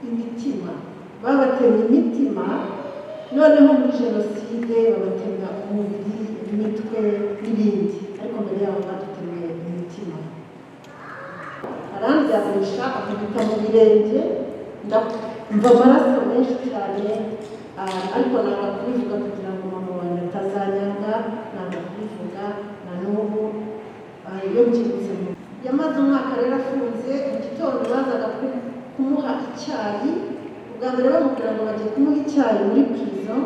imitima, babatemye imitima, noneho muri jenoside babatemya umubiri, imitwe n'ibindi, ariko mbere yabo badutemye imitima. Arandyamisha akubita mu birenge, mva amaraso menshi cyane, ariko nanga kubivuga kugira ngo mama wanjye atazanyanga, nanga kubivuga na n'ubu iyo byibutse. Yamaze umwaka rero afunze, mu gitondo bazaga kumuha icyayi, ubwa mbere bamubwira ngo bagiye kumuha icyayi muri prison,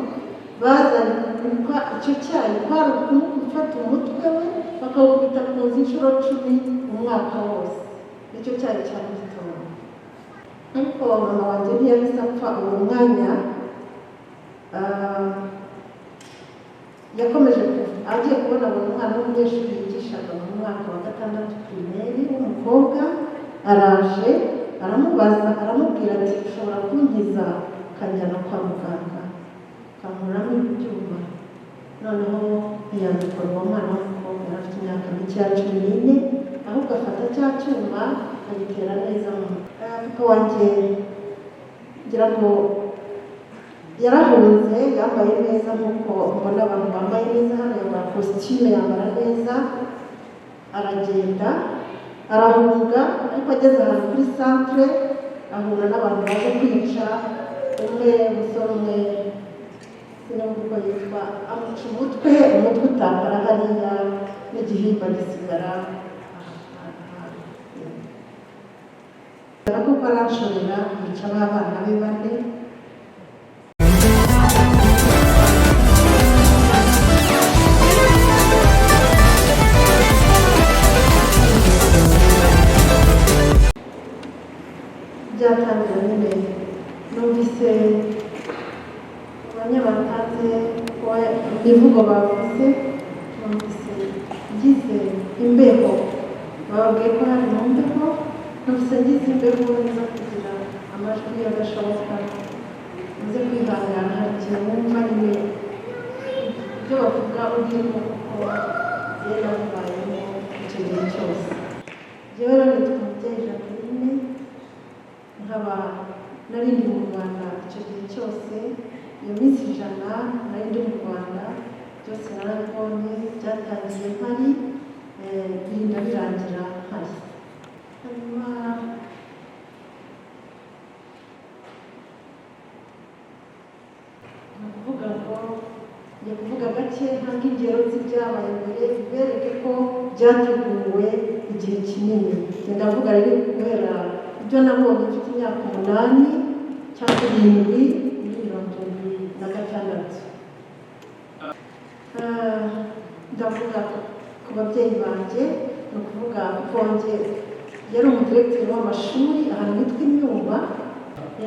bazanye kumpa icyo cyayi kwari ukumufata umutwe we bakawubita ku nzu inshuro 10 umwaka wose, nicyo cyayi cya mu gitondo. Ariko mama wanjye ntiyahise apfa uwo mwanya, yakomeje agiye kubona buri mwana w'umunyeshuri yigishaga mu mwaka wa 6 primaire w'umukobwa, araje aramubaza, aramubwira ati ushobora kunkiza kanjyana kwa muganga kankuramo ibyuma. Noneho ntiyabikora uwo mwana w'umukobwa, yari afite imyaka mike ya 14, ahubwo afata cya cyuma agitera neza mu papa wanjye. Ngira ngo yarahunze, yambaye neza nk'uko mbona abantu bambaye neza hano, yambara kositime, yambara neza, aragenda arahunga. Ariko ageze ahantu kuri centre ahura n'abantu baje kwica umwe, umusore umwe sinumva uko yitwa, amuca umutwe utakara hariya n'igihimba gisigara. Kuko arashorera yica abana be 4. Byatangira nyine numvise abanyabatanze imivugo bavuze, numvise ngize imbeho, bababwiye ko hari mu mbeho, numvise ngize imbeho nza kugira amajwi adashoboka, nze kwihangana. Hari igihe wumva nyine ibyo bavuga urimo kuko yari amubayemo icyo gihe cyose. Njyewe rero nitwa umubyeyi Jacqueline, nkaba nari ndi mu Rwanda icyo gihe cyose, iyo minsi 100 nari ndi mu Rwanda, byose narabibonye, byatangiye mpari, birinda birangira mpari. Hanyuma ni ukuvuga ngo njya kuvuga gake ntabwo ingero z'ibyabaye mbere bibereke ko byateguwe igihe kinini. Ndavuga rero guhera ibyo nabonye mfite imyaka 8 cyangwa 7 muri 2026. Ndavuga ku babyeyi banjye, ni ukuvuga ko wanjye yari umudirekiteri w'amashuri ahantu hitwa Imyumba,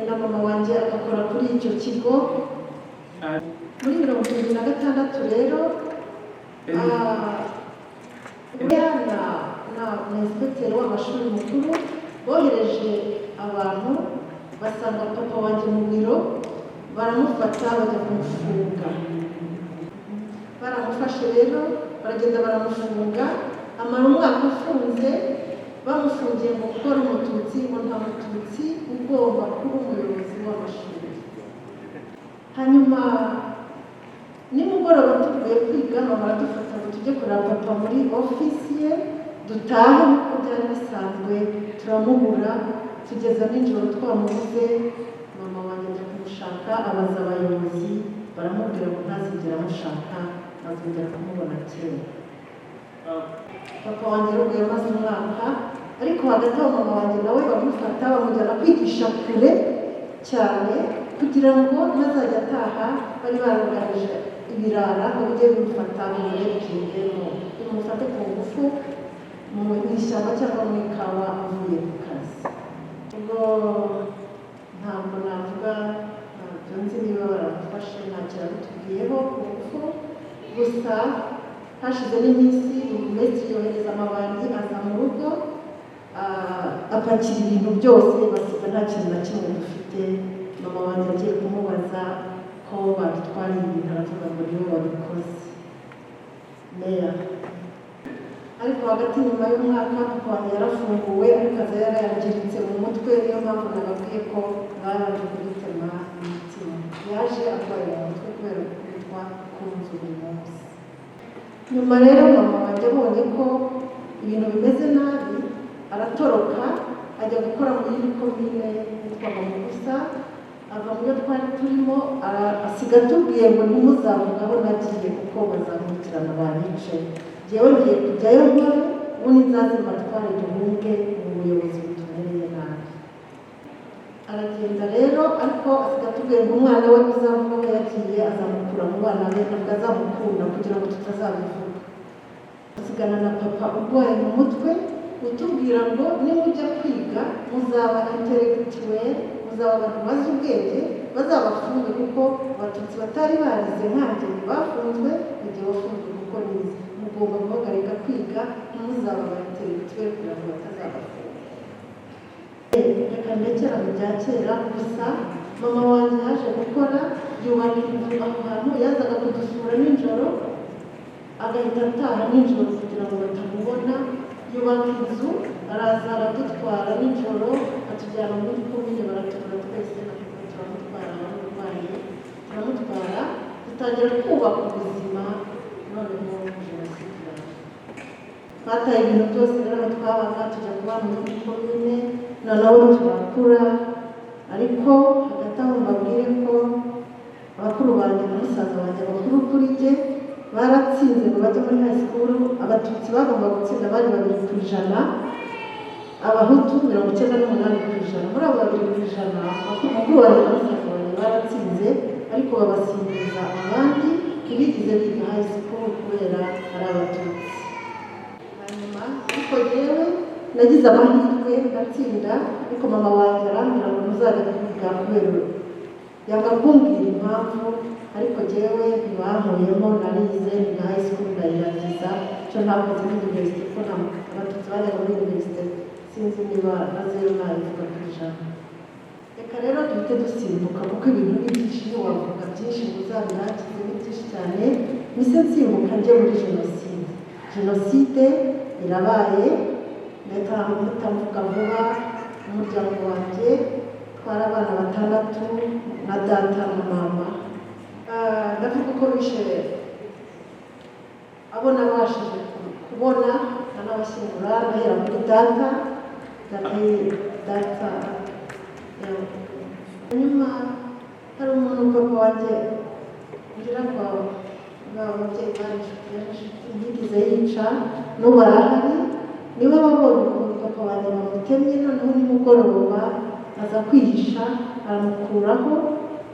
na mama wanjye agakora kuri icyo kigo. Muri 2026 rero na inspekiteri w'amashuri mukuru bohereje abantu basanga papa wanjye mu biro, baramufata bajya kumufunga. Baramufashe rero baragenda baramufunga, amara umwaka afunze, bamufungiye mu gukora umututsi, ngo nta mututsi ugomba kuba umuyobozi w'amashuri. Hanyuma nimugoroba tuvuye kwiga, mama aradufata ngo tujye kureba papa muri ofisi ye, dutahe nk'uko byari bisanzwe, turamubura. Tugeza nijoro twamubuze, mama wanjye ajya kumushaka, abaza abayobozi, baramubwira ngo ntazigera amushaka, azongera kumubona kera. Papa wanjye rero yamaze umwaka, ariko hagati aho mama wanjye nawe bamufata bamujyana kwigisha kure cyane, kugira ngo ntazajya ataha. Bari barugarije ibirara ngo bijye bimufata mu burekeye, bimufate ku ngufu mu ishyamba cyangwa mu ikawa avuye ku kazi. Ubwo ntabwo navuga, ntabyo nzi niba baramufashe, ntacyo yabitubwiyeho ku ngufu. Gusa hashize n'iminsi Burugumesitiri yohereza amabandi aza mu rugo, apakira ibintu byose, basiga nta kintu na kimwe dufite. Mama wanjye agiye kumubaza ko badutwariye ibintu, aravuga ngo niwe wabikoze meya. Ariko hagati nyuma y'umwaka papa wanjye yarafunguwe, ariko aza yarayangiritse mu mutwe, niyo mpamvu nababwiye ko babanje kudutema imitima. Yaje arwaye mu mutwe kubera gukubitwa kunzu buri munsi. Nyuma rero mama wanjye abonye ko ibintu bimeze nabi aratoroka ajya gukora muri komine yitwaga Mugusa, ava mu yo twari turimo asiga atubwiye ngo ntimuzavuga aho nagiye kuko bazamukurikirana banyice. Jyewe ngiye kujyayo nkore ubundi nzaze mbatware duhunge mu buyobozi butumereye nabi. Aragenda rero ariko asiga atubwiye ngo umwana we uzavuga aho yagiye azamukura mu bana be ntabwo azamukunda kugira ngo tutazabivuga. Asigana na papa urwaye mu mutwe utubwira ngo nimujya kwiga muzaba intellectuel, muzaba abantu bazi ubwenge bazabafunge kuko abatutsi batari barize nkanjye bafunzwe igihe wafunzwe kuko nize. Mugomba guhagarika kwiga ntimuzaba aba intellectuel kugira ngo batazabafunga. Reka ndekera mu bya kera gusa mama wanjye yaje gukora yubaka inzu aho hantu, yazaga kudusura nijoro agahita ataha nijoro kugira ngo batamubona. Yubaka inzu araza aradutwara nijoro atujyana muri komine baratubura twese turamutwara abarwayi turamutwara dutangira kubaka ubuzima. Noneho jenoside bataye ibintu byose rero twabaga tujya kuba muri komine, noneho turakura. Ariko hagati aho mbabwire ko abakuru banjye na musaza wanjye bakuru kuri jye baratsinze ngo bajye muri high school. Abatutsi bagomba gutsinda bari 2%, abahutu 98%. Muri abo 2%, abakuru wanjye na musaza wanjye baratsinze ariko babasimbuza abandi ntibigize biga high school kubera ari abatutsi. Hanyuma ariko jyewe nagize amahirwe ndatsinda, ariko mama wanjye arambwira ngo ntuzajya kwiga kubera yanga kumbwira impamvu. Ariko jyewe ntibankuyemo, narize niga high school ndayirangiza. Icyo ntakoze muri university kuko abatutsi bajyaga muri university sinzi niba na zero nayivuga ku ijana. Reka rero duhite dusimbuka kuko ibintu ni byinshi, wavuga byinshi ngo uzabirangize ni byinshi cyane. Mise nsimbuka njye muri jenoside. Jenoside irabaye, leta mutavuga vuba. Umuryango wanjye twari abana 6 na data na mama. Ndavuga ko bishe abo nabashije kubona n'abashyingura bahera muri data. Nyuma hari umuntu papa wanjye ngira ngo ababyeyi baje yigize yica n'ubu arahari. Niba babonye ukuntu papa wanjye bamutemye, noneho nimugoroba aza kwihisha aramukuraho,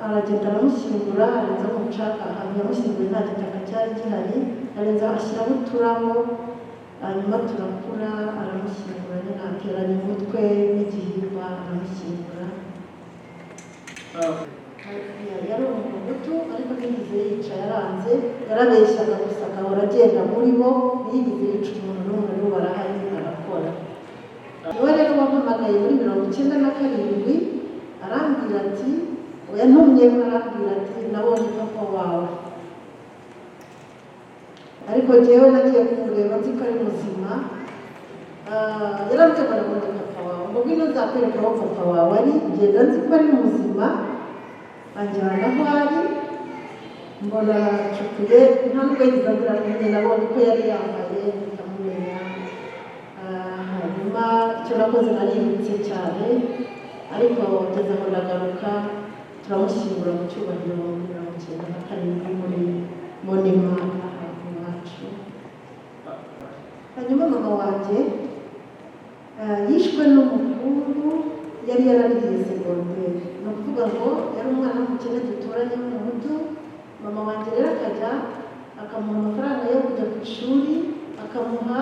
aragenda aramushyingura, arenza mu mucaka ahantu yamushyinguye nta gitaka cyari gihari, arenza ashyiraho uturabo. Hanyuma turakura aramushyingura, nyine ateranya umutwe n'igihimba aramushyingura. Yari umuhutu ariko ntiyigeze yica, yaranze, yarabeshyaga gusa agahora agenda muri bo, ntiyigeze yica umuntu n'umwe. n'ubu arahari arakora. Niwe rero wampamagaye muri 97 arambwira ati yantumye, arambwira ati nabonye papa wawe. Ariko jyewe nagiye kumureba nzi ko ari muzima. Yarambwira ngo nabonye papa wawe, ngo ngwino nzakwereka aho papa wawe ari. Ngenda nzi ko ari muzima, anjyana aho ari, mbona aracukuye, nta nubwo yagize ngo aramenye, nabonye ko yari yambaye ndamumenya. Hanyuma icyo nakoze naributse cyane, ariko ngeze aho ndagaruka turamushyingura mu cyubahiro muri 97 muri Monima ahantu iwacu. Hanyuma mama wanjye yishwe n'umuhungu yari yarariye segonderi. Ni ukuvuga ngo yari umwana w'umukene duturanye w'umuhutu. Mama wanjye rero akajya akamuha amafaranga yo kujya ku ishuri, akamuha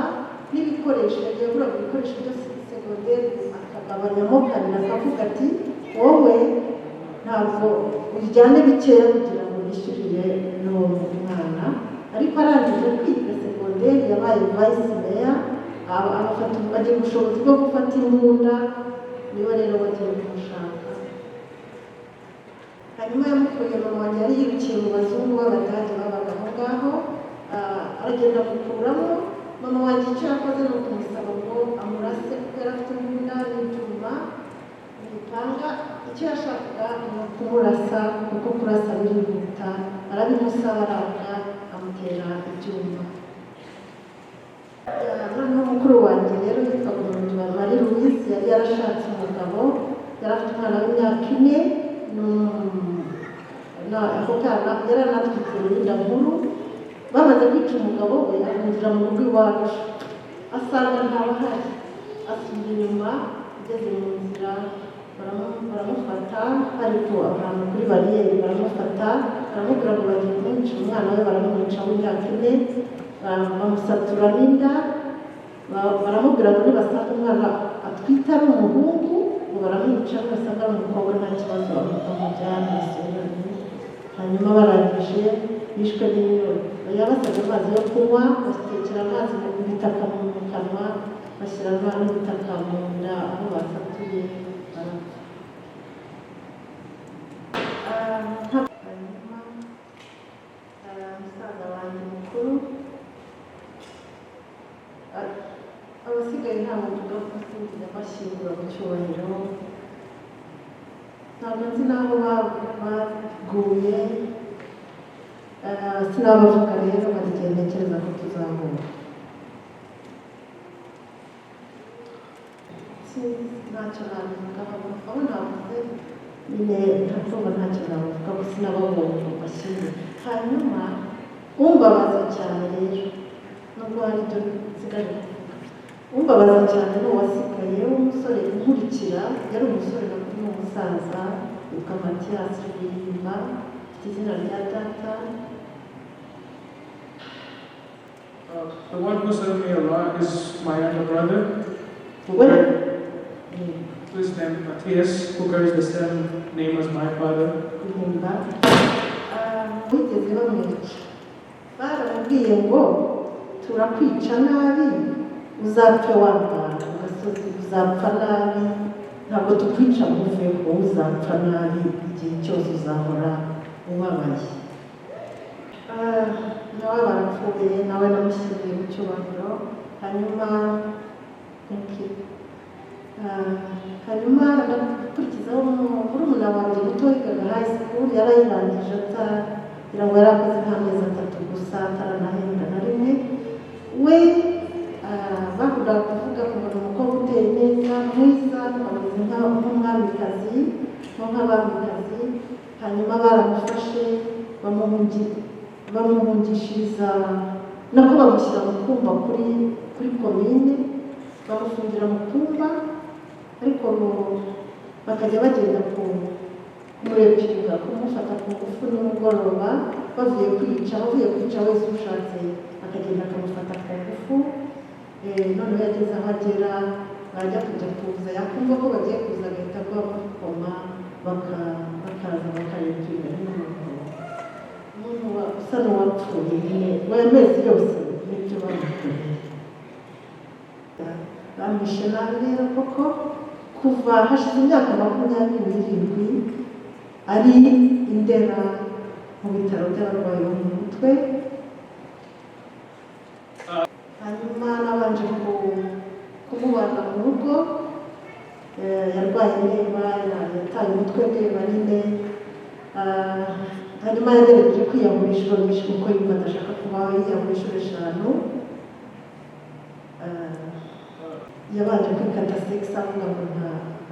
n'ibikoresho, yagiye agura ibikoresho byose kuri segonderi, akagabanyamo kabiri, akavuga ati wowe ntabwo ujyane bikeya kugira ngo yishyurire n'uwo mwana. Ariko arangije kwiga segonderi yabaye vice mayor, agira ubushobozi bwo gufata imbunda. Niwe rero wagiye kumushaka. Hanyuma yamukuye, mama wanjye yari yirukiye mu bazungu b'abadage babaga aho ngaho, aragenda amukuramo. Mama wanjye icyo yakoze ni ukumusaba ngo amurase kuko yari afite imbunda n'ibyuma n'imipanga. icyo yashakaga ni ukumurasa kuko kurasa birihuta, arabimusaba aranga amutera ibyuma. Noneho mukuru wanjye rero yitwaga Murungiwa Marie Louise, yari yarashatse umugabo, yari afite umwana w'imyaka 4, ako kana yari anatwite uruhinja nkuru. Bamaze kwica umugabo we amwinjira mu rugo iwacu, asanga ntabahari, asubira inyuma, ageze mu nzira baramufata, ariko ahantu kuri bariyeri baramufata, baramubwira ngo bagiye kumwica umwana we, baramwica w'imyaka 4, bamusatura n'inda, baramubwira ngo nibasanga umwana atwite ari umuhungu ngo baramwica, nibasanga ari umukobwa nta kibazo bamujyana isubirane. Hanyuma barangije bishwe n'inyoni, yabasabye amazi yo kunywa, batekera amazi mu bitaka mu kanwa, bashyira n'ibitaka mu nda aho basatuye barapfa. Hanyuma musaza wanjye mukuru, abasigaye ntabwo mvuga ko sinzira bashyingura mu cyubahiro, ntabwo nzi n'aho baguye, sinabavuga rero, hari igihe ntekereza ko tuzahura. Ntacyo nabivugaho, aho navuze nyine ntakumva ntacyo nabivuga, ko sinababonye ngo bashyingure. Hanyuma umbabaza cyane rero, nubwo hari ibyo nsigaje kuvuga, umbabaza cyane ni uwasigaye w'umusore unkurikira, yari umusore nakuri n'umusaza witwa Mathias Rwiyimba, afite izina rya data. The one who served me a lot is my younger brother, who is named Matthias, who carries the same name as my father. Wigeze bamwica, baramubwiye ngo turakwica nabi, uzapfe wambara ku gasozi, uzapfa nabi, ntabwo tukwica muveho, uzapfa nabi, igihe cyose uzahora ubabaye. Nawe barapfuye, nawe namushyiriye mu cyubahiro. Hanyuma ndakurikizaho murumuna wanjye muto wigaga high school, yarayirangije kugira ngo yari akoze nk'amezi 3 gusa ataranahembwa na rimwe. We bakundaga kuvuga ko ni umukobwa uteye neza, mwiza, ameze nk'umwamikazi, nk'abamikazi. Hanyuma baramufashe bamuhungishiriza, nako bamushyira mu kumba kuri komine, bamufungira mu kumba, ariko bakajya bagenda kumurepinga, kumufata ku ngufu nimugoroba, bavuye kwica wese ushatse akagenda akamufata ku ngufu. Noneho yageze aho agera, bajya kujya kuza, yakumva ko bagiye kuza agahita agwa muri koma, bakaza bakarepinga n'umuntu usa n'uwapfuye nyine, amezi yose n'ibyo bamukoreye. Bamwishe nabi rero koko, kuva hashize imyaka 27 ari Indera mu bitaro by'abarwayi bo mu mutwe. Hanyuma nabanje kumubana mu rugo, yarwaye ndeba, yataye umutwe ndeba nyine. Hanyuma yagerageje kwiyahura inshuro nyinshi kuko yumva adashaka kubaho, yiyahura inshuro 5. Yabanje kwikata sex avuga ngo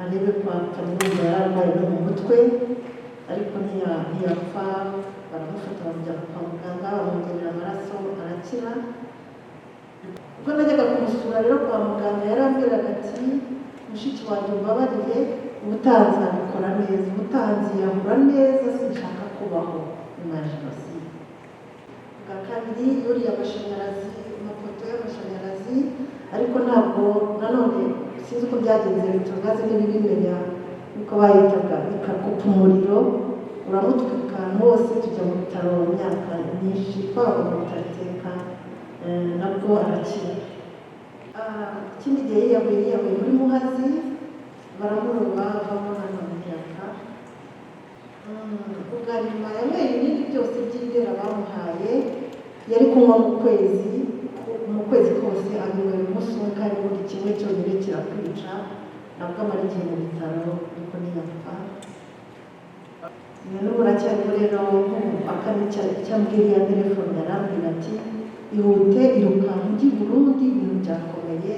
arebe kwa Kaminuza yararwaye no mu mutwe, ariko ntiyapfa. Baramufata bamujyana kwa muganga, bamwongerera amaraso, arakira. Ubwo najyaga kumusura rero kwa muganga, yarambwiraga ati mushiki wanjye mbabarire, ubutaha nzabikora neza, ubutaha nziyahura neza, sinshaka kubaho nyuma ya Jenoside. Bwa kabiri yuriye amashanyarazi, amapoto y'amashanyarazi, ariko ntabwo nanone sinzi uko byagenze, bitugaze n'ibimenya uko bayitaga, bikakupa umuriro, uramutwika hose. Tujya mu bitaro imyaka myinshi, twaba mu bitaro iteka, nabwo arakira. Ikindi gihe yiyahuye muri Muhazi, baramuroba avamo hano ntiyapfa. Ubwa nyuma yanyweye ibindi byose by'Indera bamuhaye, yari kunywa mu kwezi kose, anywera umunsi umwe, kandi buri kimwe cyonyine kirakwica, nabwo amara igihe mu bitaro, ariko ntiyapfa. haracyariho rero akandi cyambwiriye telefone yarambwira ati ihute irukanka ujye i Burundi, ibintu byakomeye,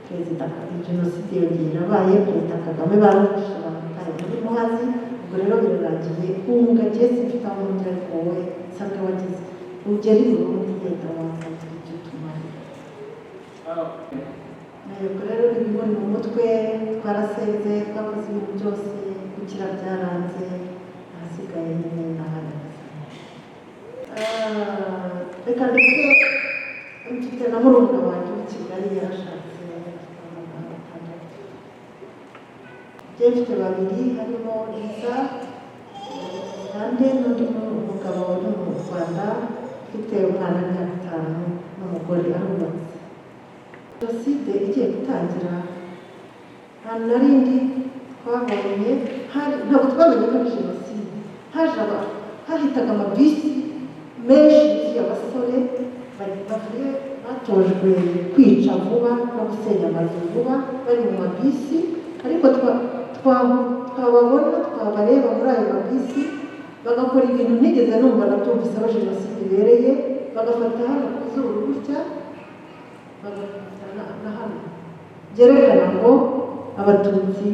perezida jenoside yongeye irabaye, perezida Kagame barafashe abamutaye muri Muhazi, ubwo rero birarangiye hunga jye simfite aho njya, ariko wowe nsanga wagize ugera i Burundi yenda wasangira icyo tumara. Ubwo rero ibibona mu mutwe twarasenze, twakoze ibintu byose, gukira byaranze, ahasigaye nyine n'ahagaze. Reka ndetse mfite na murumuna wanjye w'i Kigali yarashatse abana batandatu. Njye mfite babiri, harimo Liza Ande n'undi mugabo uri mu Rwanda ufite umwana w'imyaka 5 n'umugore arubatse. Jenoside igiye gutangira ahantu narindi twabonye ntabwo twamenye ko ari jenoside, hahitaga amabisi menshi y'abasore batojwe kwica vuba no gusenya amazu vuba bari mu mabisi, ariko twababona twabareba muri ayo mabisi bagakora ibintu ntigeze numva nabyumvise aho jenoside ibereye, bagafata hano ku zuru gutya bagafata na hano, byerekana ngo abatutsi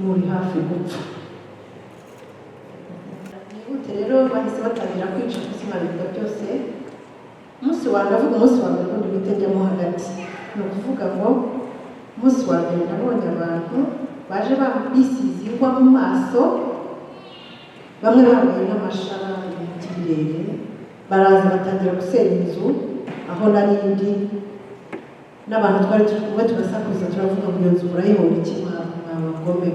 muri hafi gupfa. Nihute rero bahise batangira kwica kuzimarirwa byose. Umunsi wa ndavuga umunsi wa mbere ubundi bitajyamo hagati, ni ukuvuga ngo umunsi wa mbere nabonye abantu baje bisize ingwa mu maso, bamwe bambaye n'amashara y'ibiti birebire, baraza batangira gusenya inzu aho narindi, n'abantu twari turi kumwe turasakuza turavuga ngo iyo nzu murayibona iki mwabagome.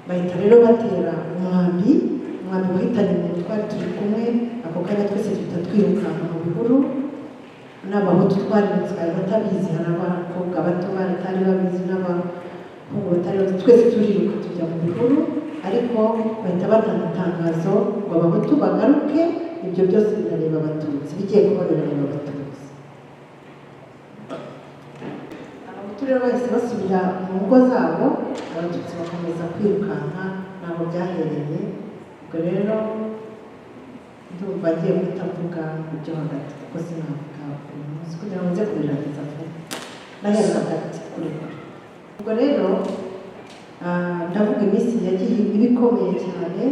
Bahita rero batera umwambi wahitanye umuntu twari turi kumwe, ako kanya twese duhita twirukanka mu bihuru, n'abahutu twari batabizi, hari abakobwa bato batari babizi n'abahungu batari babizi, twese turiruka tujya mu bihuru, ariko bahita batanga itangazo ngo abahutu bagaruke, ibyo byose birareba abatutsi, bigiye kuba birareba abatutsi. Abahutu rero bahise basubira mu ngo zabo, abatutsi bakomeza kwirukanka, ntabwo byahereye. Ubwo rero ndumva ngiye guhita mvuga ibyo hagati, kuko sinavuga uyu munsi kugira ngo nze kubirangiza vuba, nahera hagati kuri kure. Ubwo rero ndavuga iminsi yagiye iba ikomeye cyane.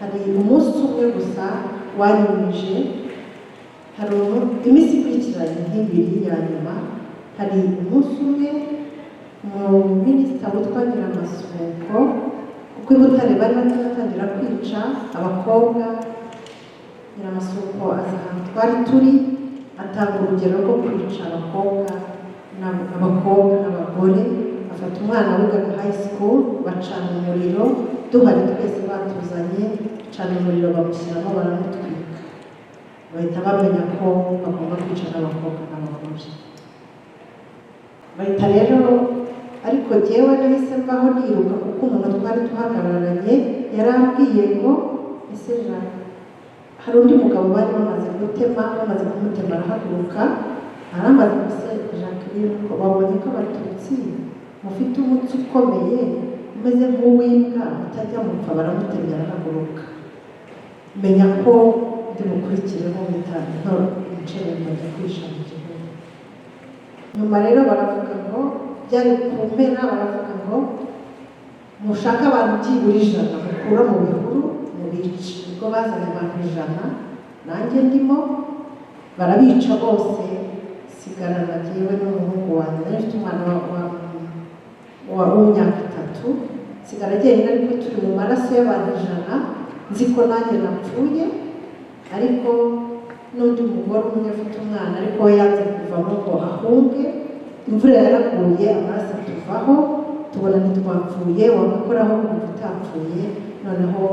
Hari umunsi umwe gusa wanyumije, hari iminsi ikurikiranye nk'ibiri ya nyuma. Hari umunsi umwe mu minisita witwa Nyiramasuko, kuko i Butare bari bataratangira kwica abakobwa, Nyiramasuko aza ahantu twari turi, atanga urugero rwo kwica abakobwa n'abagore, afata umwana wigaga high school, bacana umuriro, duhari twese batuzanye, bacana umuriro bamushyiramo baramutwika. Bahita bamenya ko bagomba kwica n'abakobwa n'abagore. Bahita rero, ariko jyewe nahise mbaho niruka, kuko umuntu twari tuhagararanye yarambwiye ngo ese hari undi mugabo bari bamaze kumutema arahaguruka, arambaza ese Jacqueline ko babonye ko abatutsi mufite umutsi ukomeye umeze nk'uw'imbwa mutajya mupfa, baramutemye arahaguruka. Menya ko ndi bukurikireho mpita ncere njya kwisha mu gihugu. Nyuma rero baravuga ngo byari ku mpera, baravuga ngo mushaka abantu byibura 100 mukura mu bihuru mubice. Ubwo bazanye abantu 100, nanjye ndimo, barabica bose, sigarana jyewe n'umuhungu wanjye, nari mfite umwana w'imyaka 3, sigara jyenyine, ariko turi mu maraso y'abantu 100, nzi ko nanjye napfuye, ariko n'undi mugore umwe afite umwana, ariko we yanze kuvamo ngo ahunge. Imvura yaraguye, amaraso atuvaho, tubona ntitwapfuye, wagakoraho umuntu utapfuye, noneho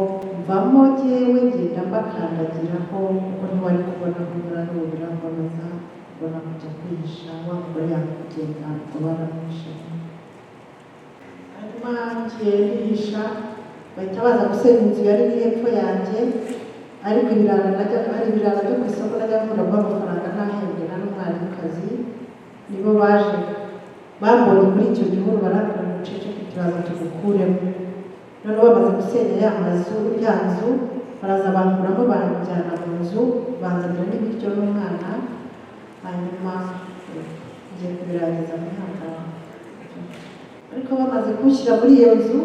mvamo jyewe ngenda mbakandagiraho, kuko ntiwari kubona aho unyura n'ubu birambabaza, ubona kujya kwihisha, wa mugore yakugenda ngo baramwishe. Hanyuma ngiye nihisha, bahita baza gusenya inzu yari iri hepfo yanjye, ariko hari ibirara byo ku isoko najya nkuramo amafaranga ntahembwe n'umwarimukazi, nibo baje bambonye muri icyo gihuru, barambwira ngo uceceke turaza tugukuremo. Noneho bamaze gusenya ya nzu, baraza bankuramo baramujyana mu nzu banzanira n'ibiryo n'umwana hanyuma ngiye kubirangiza mwihangana ariko bamaze kunshyira muri iyo nzu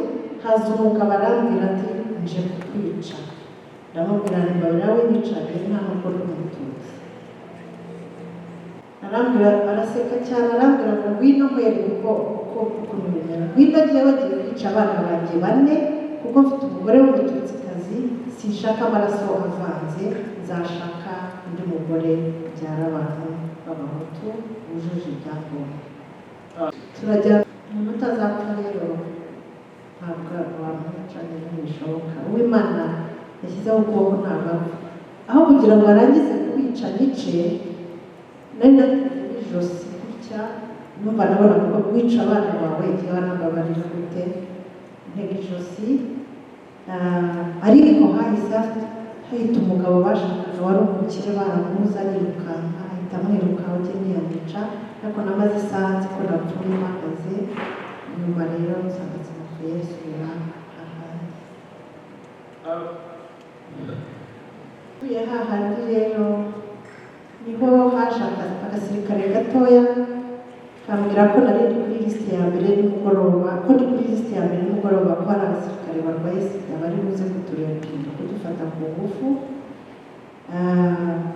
haza umugabo arambwira ati nje kukwica ndamubwira nti mbabira winicage nta nubwo ndi umututsi arambwira araseka cyane arambwira ngo ngwino nkwereke ukuntu bimera ngwino njyewe ngiye kwica abana banjye 4 kuko mfite umugore w'umututsikazi sinshaka amaraso avanze nzashaka undi mugore byara abantu b'abahutu bujuje ibyangombwa turajya umuntu utazapfa rero ntabwo wamwicanye ntibishoboka uw'Imana yashyizeho ukuboko ntabwo aho kugira ngo arangize kubica nice nari nafite ijosi gutya numva nabona ko kwica abana bawe igihe wanababarira gute ntega ijosi ariko hahise hahita umugabo bashakaga wari umukire baramubuza yirukanka ahita amwirukaho ujye ntiyanica ariko namaze isaha nzi ko napfuye mpagaze nyuma rero nsanga sinapfuye subira ahandi tuye hahandi rero niho haje agasirikare gatoya kambwira ko nari ndi kuri lisiti ya mbere nimugoroba ko ndi kuri lisiti ya mbere nimugoroba ko hari abasirikare barwaye sida bari buze kuturepinda kudufata ku ngufu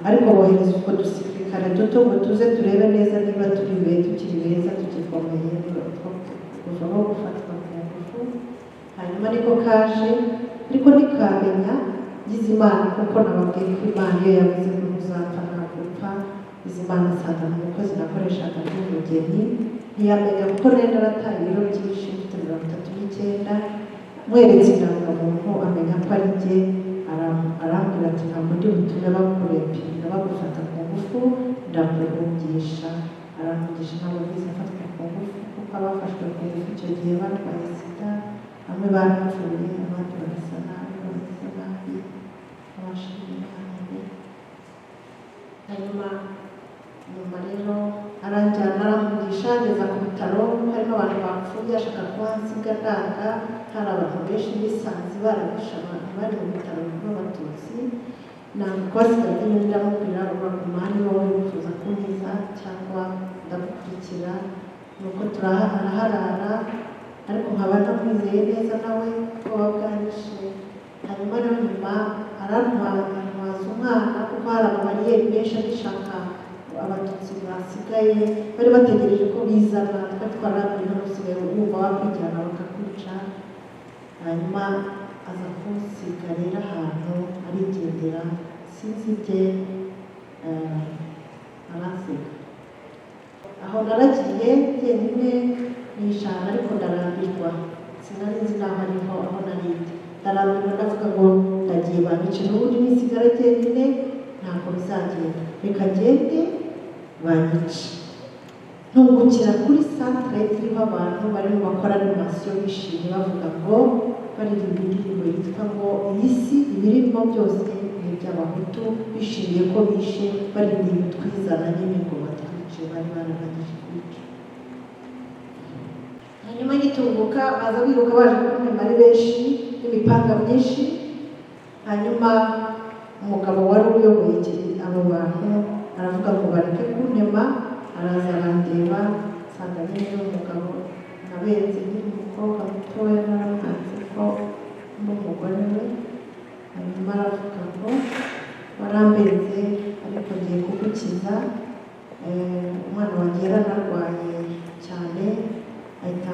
ariko bohereza utwo dusirikare duto ngo tuze turebe neza niba tukiri beza tugikomeye kuvaho gufatwa ku ngufu hanyuma niko kaje ariko ntikamenya ngize Imana kuko nababwiye ko Imana iyo yavuze ngo uzapfa ntabwo upfa izi Mana nsanga mu mukozi nakoreshaga nk'umugeni ntiyamenya kuko nari narataye ibiro byinshi mfite 39 mweretse indangamuntu amenya ko ari jye arambwira ati ntabwo ndi butume bakurepinda bagufata ku ngufu ndakuvugisha aramvugisha ntabwo bize afatwa ku ngufu kuko abafashwe ku ngufu icyo gihe barwaye sida bamwe barapfuye abandi bagasa nabi hanyuma rero aranjyana aramvugisha ageza ku bitaro harimo abantu bapfuye ashaka kuhansiga ndanga hari abantu benshi bisanze barabisha abantu bari mu bitaro b'abatutsi ntabwo kubasigaye nyine ndamubwira uraguma niba wowe wifuza kunkiza cyangwa ndagukurikira nuko araharara ariko nkaba ndakwizeye neza nawe ko wabwanishe hanyuma rero nyuma arantwaza umwana kuko hari amabariyeri menshi agishaka abatutsi basigaye bari bategereje ko bizana twatwarabwira usigaye wumva wakwijyana bakakwica hanyuma aza kunsiga rero ahantu arigendera sinzi bye arasiga aho naragiye jyenyine nishana ariko ndarambirwa sinari nzi naho ariho aho narindi ndarambirwa ndavuga ngo ndagiye banyice n'ubundi nisigara jyenyine ntabwo bizagenda reka ngende banyice ntungukira kuri centre iriho abantu barimo bakora animation bishimye bavuga ngo baririmba indirimbo yitwa ngo iyi si ibirimo byose ni iby'abahutu bishimiye ko bishe baririmba twizana nyine ngo batwice bari barangije kwica hanyuma gitunguka baza biruka baje kumpema ari benshi n'imipanga myinshi hanyuma umugabo wari uyoboye abo bantu aravuga ngo bareke kuntema araza arandeba nsanga nyine n'umugabo nabenze nyine umukobwa mutoya naramwanze ko n'umugore we hanyuma aravuga ngo warambenze ariko ngiye kugukiza umwana wanjye yaranarwaye cyane ahita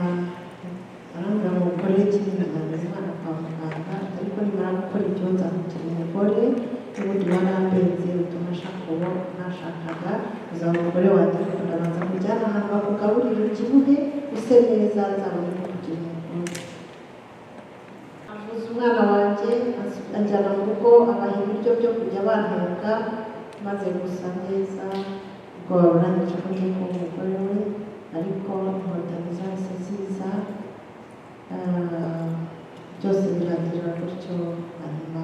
arambwira ngo ukorere kinini nzanira umwana kwa muganga ariko nimara gukora ibyo nzamutira umugore n'ubundi warambenze utuma ashaka uwo nashakaga uzaba umugore wanjye ariko ndabanza kujyana ahantu bakugaburira ukibuhe use neza nzabone no kugira umugore avuza umwana wanjye anjyana mu rugo abaha ibiryo byo kujya bantunga maze gusa neza ubwo baburanyije ko ngiye kuba umugore we ariko inkotanyi zahise ziza byose biragira gutyo hanyuma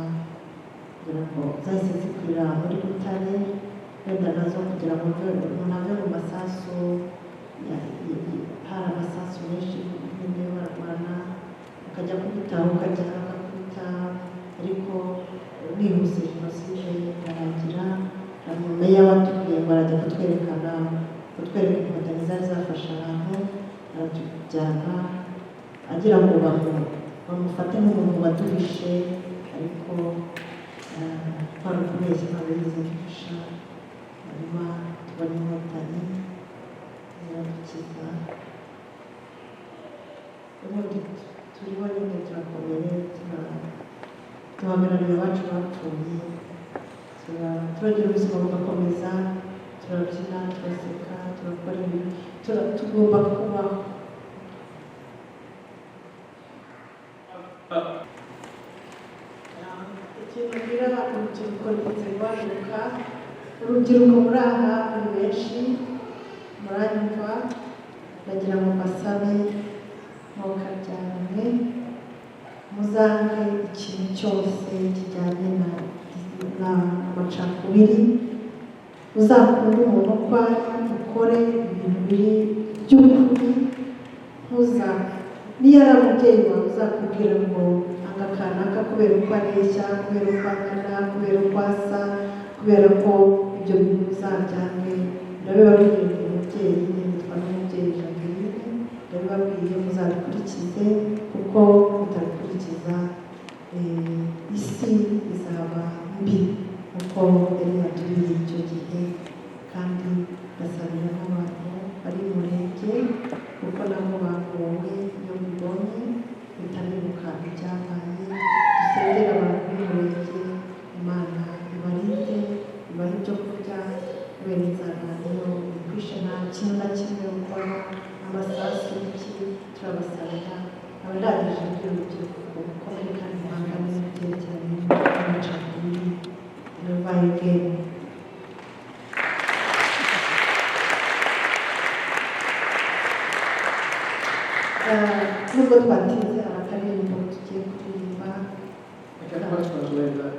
kugira ngo zahise zikwira muri Butare wenda nazo kugira ngo umuntu ave mu masasu hari amasasu menshi nyine barwana ukajya kubitaho ukajya bakakubita ariko barajya kutwereka inkotanyi zari zafashe abantu, aratujyana agira ngo bamufate nk'umuntu waduhishe, ariko twari ukubeshya ntabwo yize kudusha, hanyuma tubona inkotanyi ziradukiza. Ubundi turiho nyine turakomeye, tuhagarariye abacu bapfuye, turagira ubuzima bugakomeza, turabyina, turaseka, turakora ibintu, tugomba kubaho. Ikintu mbwira urubyiruko rwose rwaruka, urubyiruko muri aha ni benshi, muranyumva, ndagira ngo mbasabe mukaryamwe, muzange ikintu cyose kijyanye n'amacakubiri, uzakunde umuntu uko ari, ukore ibintu biri by'ukuri, niyo ari umubyeyi wawe uzakubwira ngo anga kanaka kubera uko areshya, kubera uko angana, kubera uko asa, kubera ko ibyo bintu uzabyange, ndabibabwiye ngo umubyeyi nitwa n'umubyeyi Jacqueline, ndabibabwiye muzabikurikize, kuko mutabikurikiza isi izaba mbi kuko yari yaturiye icyo gihe. Kandi ndasabira n'abantu bari mu Murenge kuko nabo bagowe, iyo mbibonye mpita nibuka ibyabaye, dusengere abantu b'Umurenge, Imana ibarinde, ibahe ibyo kurya kubera inzara niyo ikwishe, nta kintu na kimwe gukora, amasasu y'iki turabasabira. Abandangije by'urubyiruko bukomeye kandi buhangane n'ibyerekeranye n'amacakubiri yabaye ubwenge. Nubwo twatinze akaririmbo tugiye kuririmba, I can translate that.